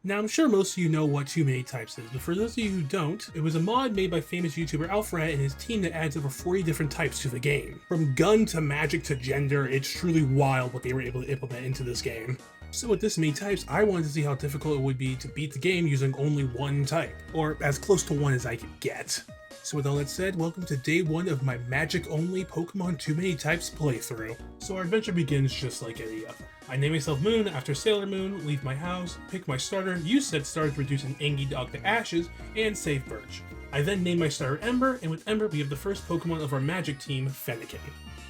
Now, I'm sure most of you know what Too Many Types is, but for those of you who don't, it was a mod made by famous YouTuber Alfred and his team that adds over 40 different types to the game. From gun to magic to gender, it's truly wild what they were able to implement into this game. So with this many types, I wanted to see how difficult it would be to beat the game using only one type, or as close to one as I could get. So with all that said, welcome to day one of my magic-only Pokemon Too Many Types playthrough. So our adventure begins just like any other. I name myself Moon after Sailor Moon, leave my house, pick my starter, use said starter to reduce an Angie dog to ashes, and save Birch. I then name my starter Ember, and with Ember we have the first Pokemon of our magic team, Fennekin.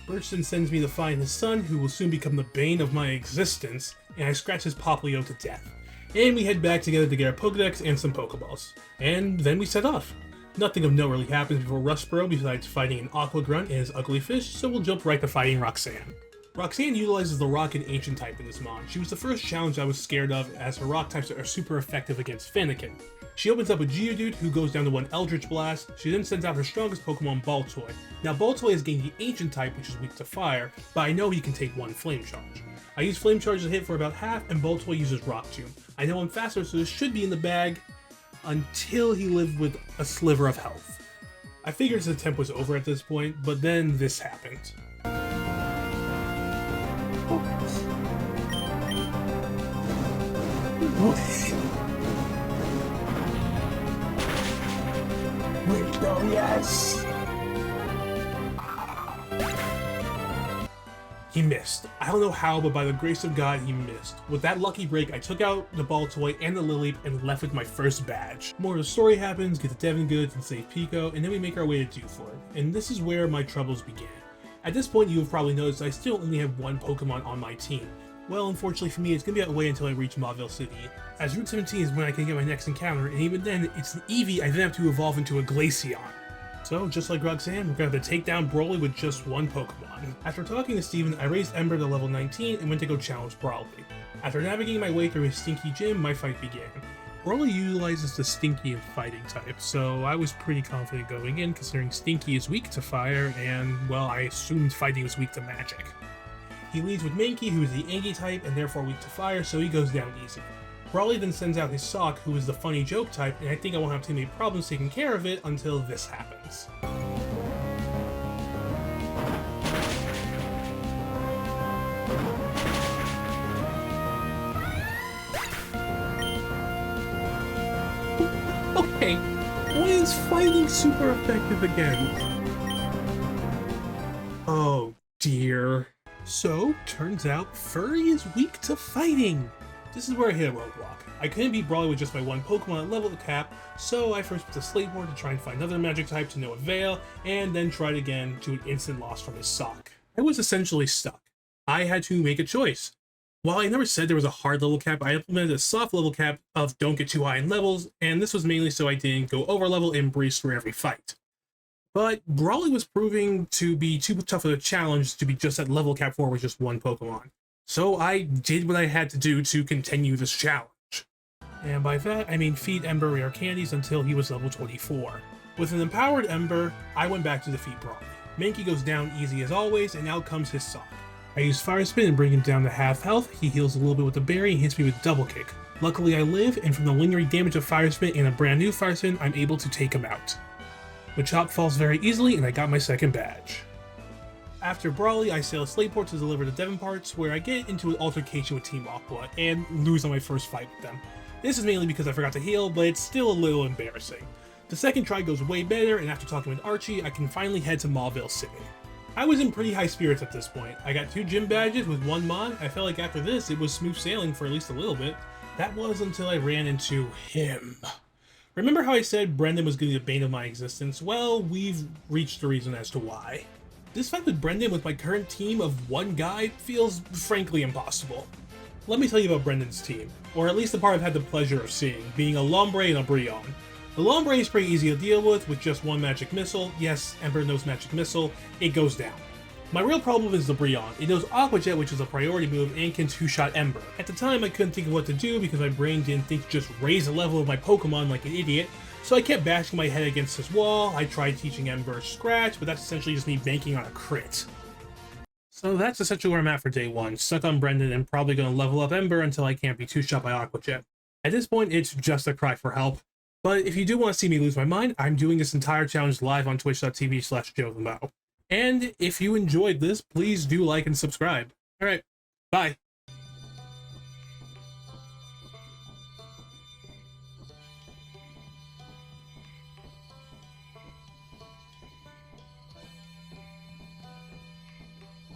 Birch then sends me to find his son, who will soon become the bane of my existence, and I scratch his Poplio to death. And we head back together to get our Pokedex and some Pokeballs. And then we set off. Nothing of note really happens before Rustboro besides fighting an Aqua Grunt and his ugly fish, so we'll jump right to fighting Roxanne. Roxanne utilizes the Rock and Ancient type in this mod. She was the first challenge I was scared of, as her Rock types are super effective against Fennekin. She opens up with Geodude, who goes down to one Eldritch Blast. She then sends out her strongest Pokemon, Baltoy. Now Baltoy has gained the Ancient type, which is weak to fire, but I know he can take one Flame Charge. I use Flame Charge to hit for about half, and Baltoy uses Rock Tomb. I know I'm faster, so this should be in the bag, until he lived with a sliver of health. I figured his attempt was over at this point, but then this happened. Oh, yes! He missed. I don't know how, but by the grace of God, he missed. With that lucky break, I took out the Baltoy and the Lileep and left with my first badge. More of the story happens, get the Devon goods and save Pico, and then we make our way to Dewford. And this is where my troubles began. At this point, you have probably noticed I still only have one Pokemon on my team. Well, unfortunately for me, it's gonna be that way until I reach Mauville City, as Route 17 is when I can get my next encounter, and even then, it's an Eevee I then have to evolve into a Glaceon. So, just like Roxanne, we're gonna have to take down Broly with just one Pokemon. After talking to Steven, I raised Ember to level 19 and went to go challenge Broly. After navigating my way through his Stinky Gym, my fight began. Broly utilizes the Stinky and Fighting type, so I was pretty confident going in, considering Stinky is weak to fire, and, well, I assumed Fighting was weak to magic. He leads with Mankey, who is the Angie type and therefore weak to fire, so he goes down easy. Broly then sends out his Sock, who is the funny joke type, and I think I won't have too many problems taking care of it until this happens. Okay, why is Fighting super effective again? Oh dear. So, turns out Furry is weak to Fighting! This is where I hit a roadblock. I couldn't beat Broly with just my one Pokemon at level cap, so I first put the Slate Board to try and find another magic type to no avail, and then tried again to an instant loss from his Sock. I was essentially stuck. I had to make a choice. While I never said there was a hard level cap, I implemented a soft level cap of don't get too high in levels, and this was mainly so I didn't go over level and breeze through every fight. But Broly was proving to be too tough of a challenge to be just at level cap 4 with just one Pokemon. So I did what I had to do to continue this challenge. And by that, I mean feed Ember rare candies until he was level 24. With an empowered Ember, I went back to defeat Broly. Mankey goes down easy as always, and out comes his Sock. I use Fire Spin and bring him down to half health. He heals a little bit with the berry and hits me with Double Kick. Luckily I live, and from the lingering damage of Fire Spin and a brand new Fire Spin, I'm able to take him out. Machop falls very easily, and I got my second badge. After Broly, I sail a Slateport to deliver the Devon parts, where I get into an altercation with Team Aqua, and lose on my first fight with them. This is mainly because I forgot to heal, but it's still a little embarrassing. The second try goes way better, and after talking with Archie, I can finally head to Mauville City. I was in pretty high spirits at this point. I got 2 gym badges with 1 mod. I felt like after this, it was smooth sailing for at least a little bit. That was until I ran into him. Remember how I said Brendan was going to be the bane of my existence? Well, we've reached the reason as to why. This fight with Brendan with my current team of 1 guy feels frankly impossible. Let me tell you about Brendan's team, or at least the part I've had the pleasure of seeing, being a Lombre and a Brionne. The Lombre is pretty easy to deal with just 1 magic missile. Yes, Ember knows magic missile, it goes down. My real problem is the Brionne. It knows Aqua Jet, which is a priority move, and can 2-shot Ember. At the time, I couldn't think of what to do because my brain didn't think to just raise the level of my Pokemon like an idiot, so I kept bashing my head against this wall. I tried teaching Ember Scratch, but that's essentially just me banking on a crit. So that's essentially where I'm at for day 1, stuck on Brendan and probably going to level up Ember until I can't be 2-shot by Aqua Jet. At this point, it's just a cry for help. But if you do want to see me lose my mind, I'm doing this entire challenge live on twitch.tv/JoeTheMo. And if you enjoyed this, please do like and subscribe. Alright, bye.